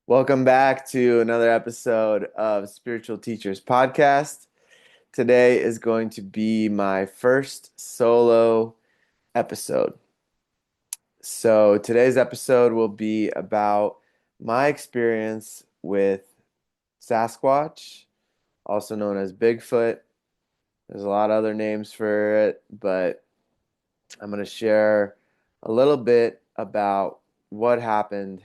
Welcome back to another episode of Spiritual Teachers Podcast. Today is going to be my first solo episode. So, today's episode will be about my experience with Sasquatch, also known as Bigfoot. There's a lot of other names for it, but I'm going to share a little bit about what happened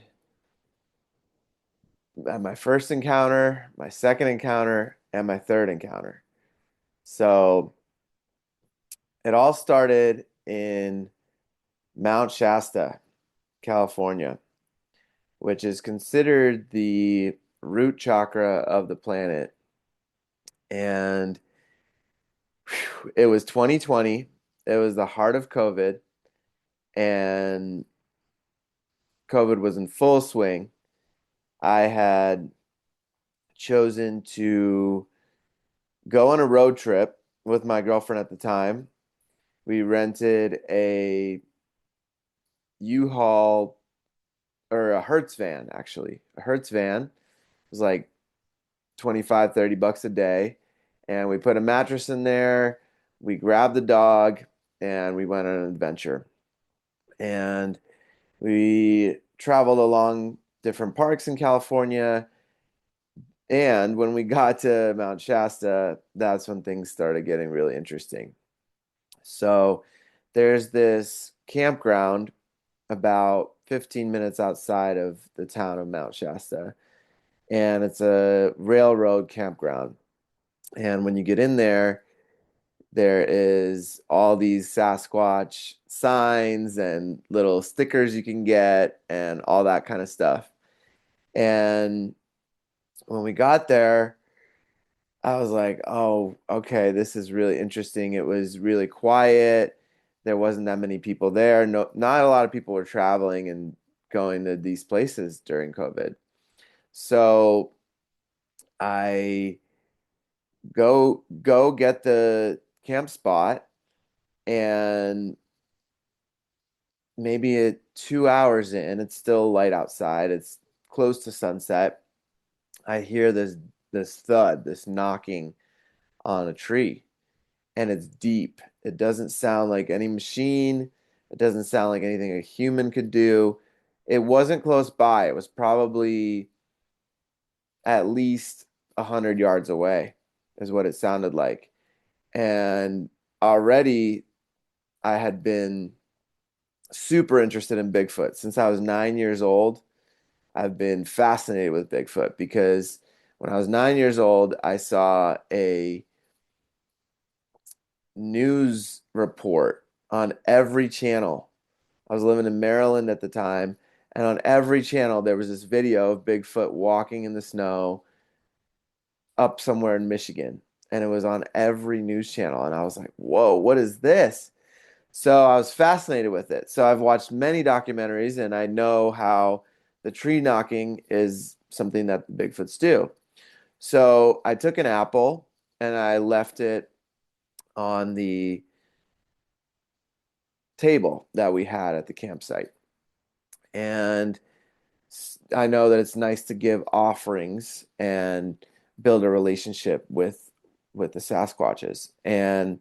at my first encounter, my second encounter, and my third encounter. So it all started in Mount Shasta, California, which is considered the root chakra of the planet. And it was 2020. It was the heart of COVID, and COVID was in full swing. I had chosen to go on a road trip with my girlfriend at the time. We rented a U-Haul or a Hertz van, actually. A Hertz van. It was like 25, $30 a day. And we put a mattress in there. We grabbed the dog and we went on an adventure. And we traveled along different parks in California. And when we got to Mount Shasta, that's when things started getting really interesting. So there's this campground about 15 minutes outside of the town of Mount Shasta, and it's a railroad campground. And when you get in there, there is all these Sasquatch signs and little stickers you can get and all that kind of stuff. And when we got there, I was like, oh, okay, this is really interesting. It was really quiet. There wasn't that many people there. No, not a lot of people were traveling and going to these places during COVID. So I go get the camp spot, and maybe 2 hours in, it's still light outside. It's close to sunset. I hear this thud, this knocking on a tree, and it's deep. It doesn't sound like any machine. It doesn't sound like anything a human could do. It wasn't close by. It was probably at least 100 yards away, is what it sounded like. And already I had been super interested in Bigfoot since I was 9 years old. I've been fascinated with Bigfoot because when I was 9 years old, I saw a news report on every channel. I was living in Maryland at the time, and on every channel there was this video of Bigfoot walking in the snow up somewhere in Michigan. And it was on every news channel. And I was like, whoa, what is this? So I was fascinated with it. So I've watched many documentaries, and I know how the tree knocking is something that the Bigfoots do. So I took an apple and I left it on the table that we had at the campsite. And I know that it's nice to give offerings and build a relationship with the Sasquatches. And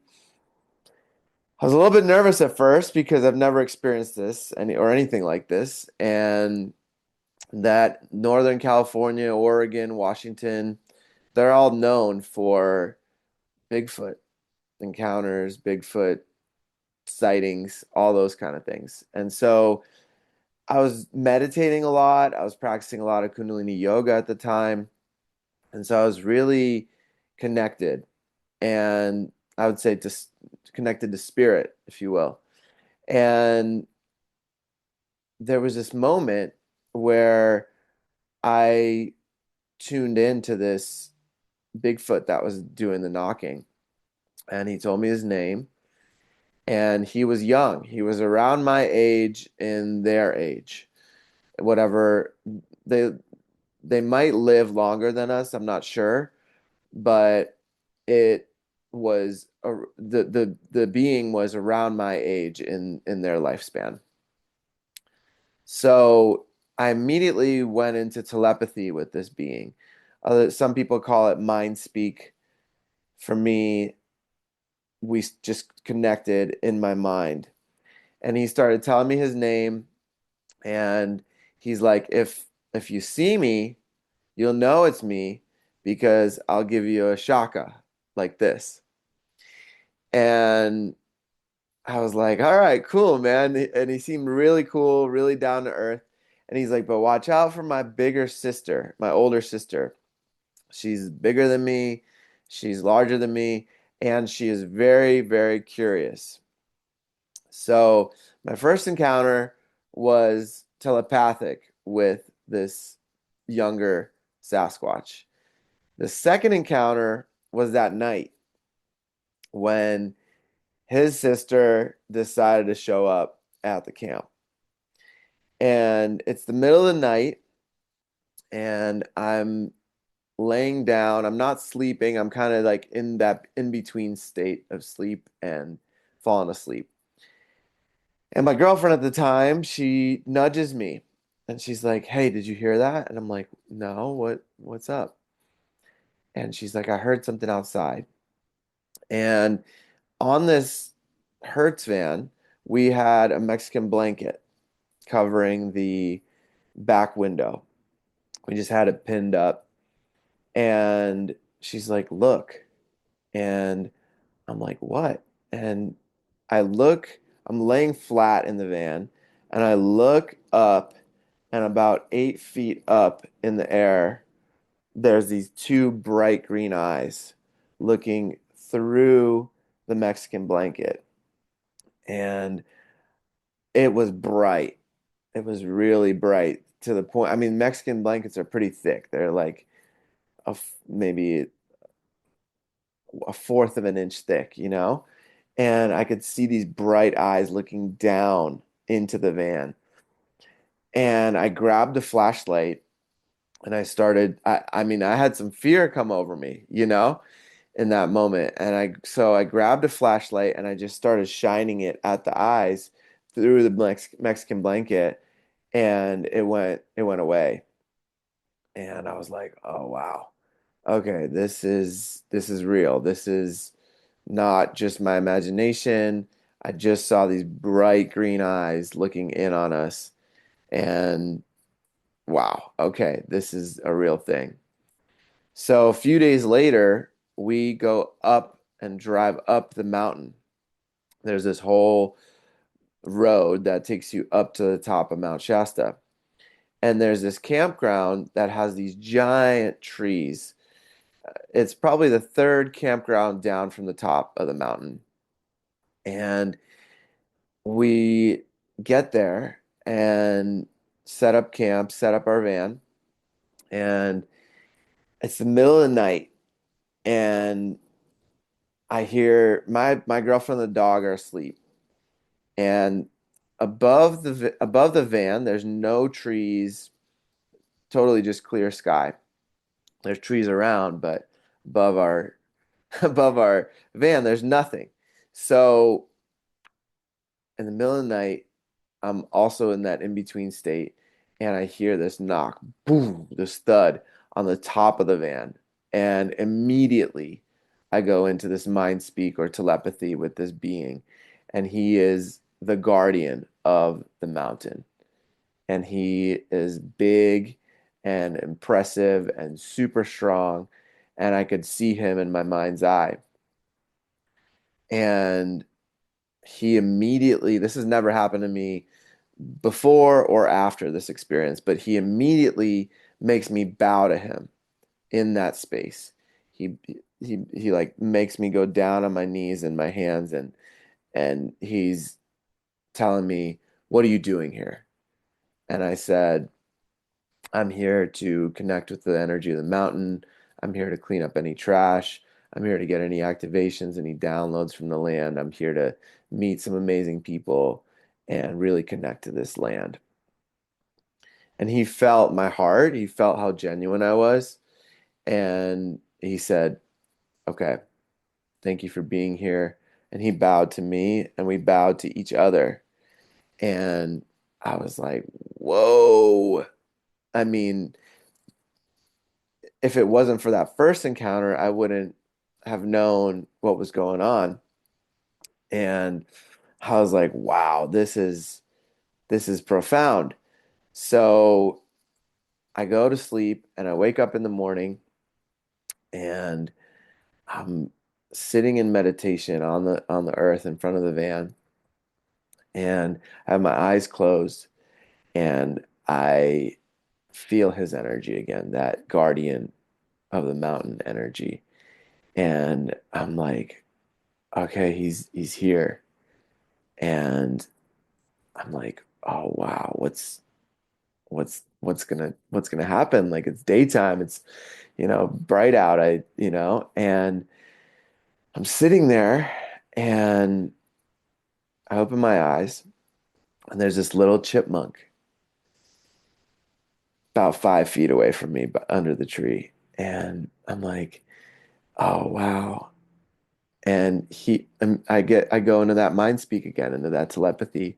I was a little bit nervous at first because I've never experienced this or anything like this. And that Northern California, Oregon, Washington, they're all known for Bigfoot encounters, Bigfoot sightings, all those kind of things. And so I was meditating a lot. I was practicing a lot of Kundalini yoga at the time. And so I was really connected, and I would say just connected to spirit, if you will. And there was this moment where I tuned into this Bigfoot that was doing the knocking, and he told me his name, and he was young. He was around my age in their age. Whatever they they might live longer than us, I'm not sure, but it was the being was around my age in their lifespan. So I immediately went into telepathy with this being. Some people call it mind speak. For me, we just connected in my mind. And he started telling me his name, and he's like, if you see me, you'll know it's me because I'll give you a shaka like this. And I was like, all right, cool, man. And he seemed really cool, really down to earth. And he's like, but watch out for my bigger sister, my older sister. She's bigger than me, she's larger than me, and she is very, very curious. So my first encounter was telepathic with this younger Sasquatch. The second encounter was that night when his sister decided to show up at the camp. And it's the middle of the night, and I'm laying down. I'm not sleeping. I'm kind of like in that in between state of sleep and falling asleep. And my girlfriend at the time, she nudges me and she's like, "Hey, did you hear that?" And I'm like, "No, what's up?" And she's like, "I heard something outside." And on this Hertz van, we had a Mexican blanket covering the back window. We just had it pinned up. And she's like, "Look." And I'm like, "What?" And I look, I'm laying flat in the van, and I look up, and about 8 feet up in the air, there's these two bright green eyes looking through the Mexican blanket. And it was bright. It was really bright to the point. I mean, Mexican blankets are pretty thick. They're like maybe a fourth of an inch thick, you know? And I could see these bright eyes looking down into the van. And I grabbed a flashlight and I mean, I had some fear come over me, in that moment. And so I grabbed a flashlight and I just started shining it at the eyes through the Mexican blanket, and it went away. And I was like, "Oh wow. Okay, this is real. This is not just my imagination. I just saw these bright green eyes looking in on us, and wow, okay, this is a real thing." So a few days later, we go up and drive up the mountain. There's this whole road that takes you up to the top of Mount Shasta. And there's this campground that has these giant trees. It's probably the third campground down from the top of the mountain. And we get there and set up camp, set up our van, and it's the middle of the night, and I hear my girlfriend and the dog are asleep, and above the van, there's no trees, totally just clear sky. There's trees around, but above our above our van, there's nothing. So in the middle of the night, I'm also in that in-between state, and I hear this knock, boom, this thud on the top of the van. And immediately I go into this mind speak or telepathy with this being, and he is the guardian of the mountain. And he is big and impressive and super strong, and I could see him in my mind's eye. And he immediately, this has never happened to me before or after this experience, but he immediately makes me bow to him in that space. He he like makes me go down on my knees and my hands, and he's telling me, "What are you doing here?" And I said, "I'm here to connect with the energy of the mountain. I'm here to clean up any trash. I'm here to get any activations, any downloads from the land. I'm here to meet some amazing people and really connect to this land." And he felt my heart. He felt how genuine I was. And he said, "Okay, thank you for being here." And he bowed to me and we bowed to each other. And I was like, whoa. I mean, if it wasn't for that first encounter, I wouldn't have known what was going on. And I was like, wow, this is profound. So I go to sleep and I wake up in the morning and I'm sitting in meditation on the earth in front of the van and I have my eyes closed and I feel his energy again, that guardian of the mountain energy. And I'm like, okay, he's here. And I'm like, oh wow, what's gonna happen? Like it's daytime, it's bright out, and I'm sitting there and I open my eyes and there's this little chipmunk about 5 feet away from me, but under the tree. And I'm like, oh wow. And I go into that mind speak again, into that telepathy.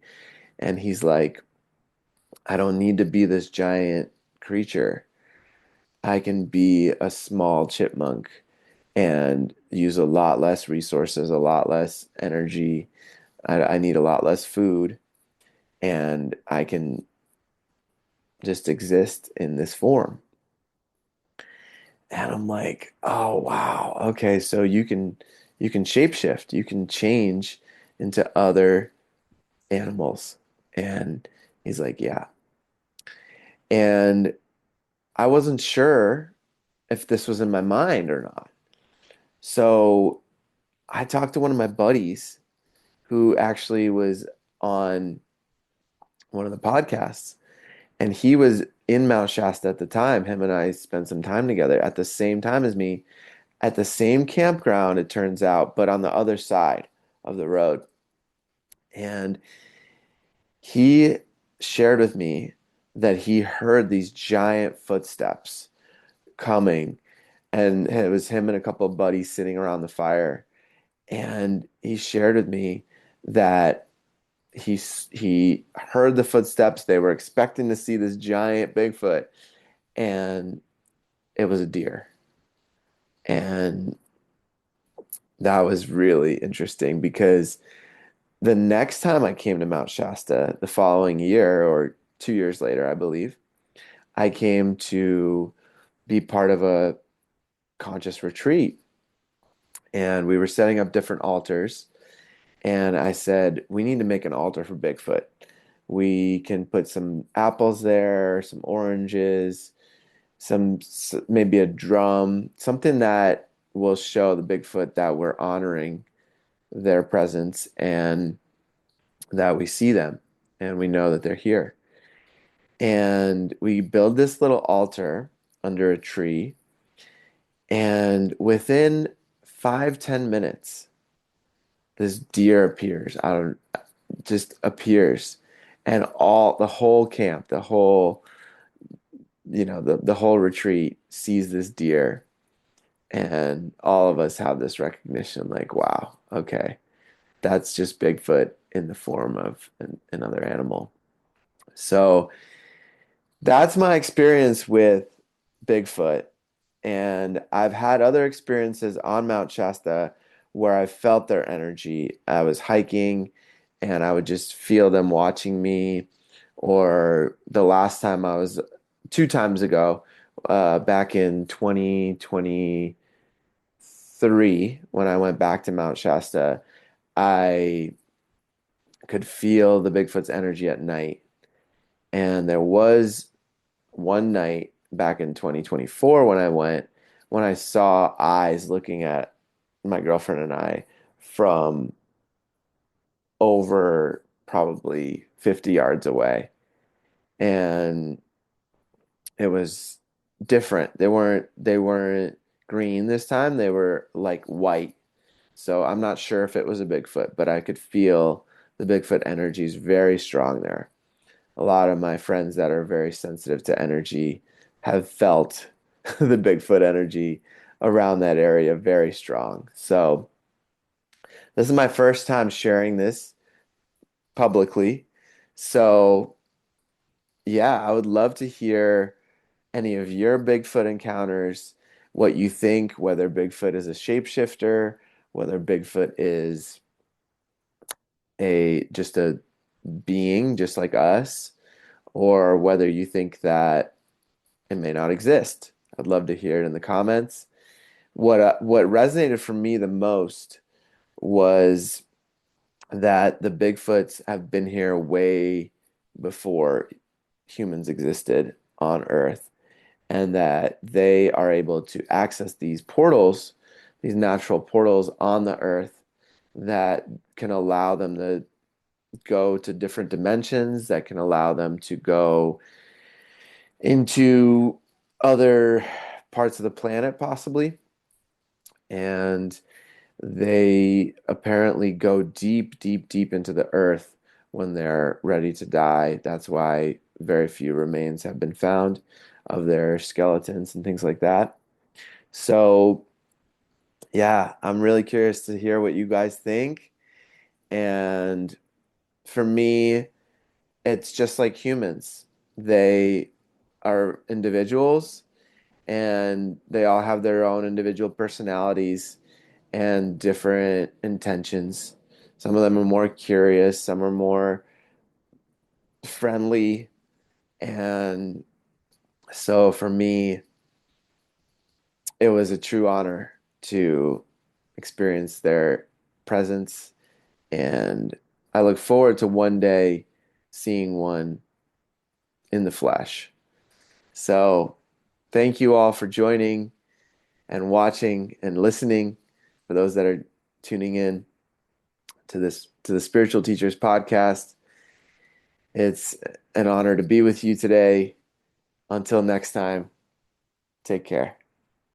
And he's like, I don't need to be this giant creature. I can be a small chipmunk and use a lot less resources, a lot less energy. I need a lot less food, and I can just exist in this form. And I'm like, oh wow, okay, so you can shapeshift, you can change into other animals. And he's like, yeah. And I wasn't sure if this was in my mind or not. So I talked to one of my buddies who actually was on one of the podcasts, and he was in Mount Shasta at the time. Him and I spent some time together at the same time as me, at the same campground, it turns out, but on the other side of the road. And he shared with me that he heard these giant footsteps coming, and it was him and a couple of buddies sitting around the fire. And he shared with me that he heard the footsteps. They were expecting to see this giant Bigfoot, and it was a deer. And that was really interesting because the next time I came to Mount Shasta, the following year or 2 years later, I believe, I came to be part of a conscious retreat. And we were setting up different altars. And I said, we need to make an altar for Bigfoot. We can put some apples there, some oranges, maybe a drum, something that will show the Bigfoot that we're honoring their presence and that we see them and we know that they're here. And we build this little altar under a tree, and within 5, 10 minutes, this deer appears out of just appears, and all the whole camp, the whole retreat sees this deer, and all of us have this recognition, like, wow, okay, that's just Bigfoot in the form of another animal. So that's my experience with Bigfoot. And I've had other experiences on Mount Shasta where I felt their energy. I was hiking and I would just feel them watching me. Or the last time I was 2 times ago, back in 2023, when I went back to Mount Shasta, I could feel the Bigfoot's energy at night. And there was one night back in 2024 when I went, when I saw eyes looking at my girlfriend and I from over probably 50 yards away. And it was different. They weren't green this time. They were like white. So I'm not sure if it was a Bigfoot, but I could feel the Bigfoot energies very strong there. A lot of my friends that are very sensitive to energy have felt the Bigfoot energy around that area very strong. So this is my first time sharing this publicly. So yeah, I would love to hear. any of your Bigfoot encounters, what you think, whether Bigfoot is a shapeshifter, whether Bigfoot is a just a being just like us, or whether you think that it may not exist. I'd love to hear it in the comments. What resonated for me the most was that the Bigfoots have been here way before humans existed on Earth, and that they are able to access these portals, these natural portals on the Earth that can allow them to go to different dimensions, that can allow them to go into other parts of the planet, possibly. And they apparently go deep, deep, deep into the earth when they're ready to die. That's why very few remains have been found of their skeletons and things like that. So, yeah, I'm really curious to hear what you guys think. And for me, it's just like humans. They are individuals and they all have their own individual personalities and different intentions. Some of them are more curious, some are more friendly. And so for me, it was a true honor to experience their presence. And I look forward to one day seeing one in the flesh. So thank you all for joining and watching and listening. For those that are tuning in to the Spiritual Teachers Podcast, it's an honor to be with you today. Until next time, take care.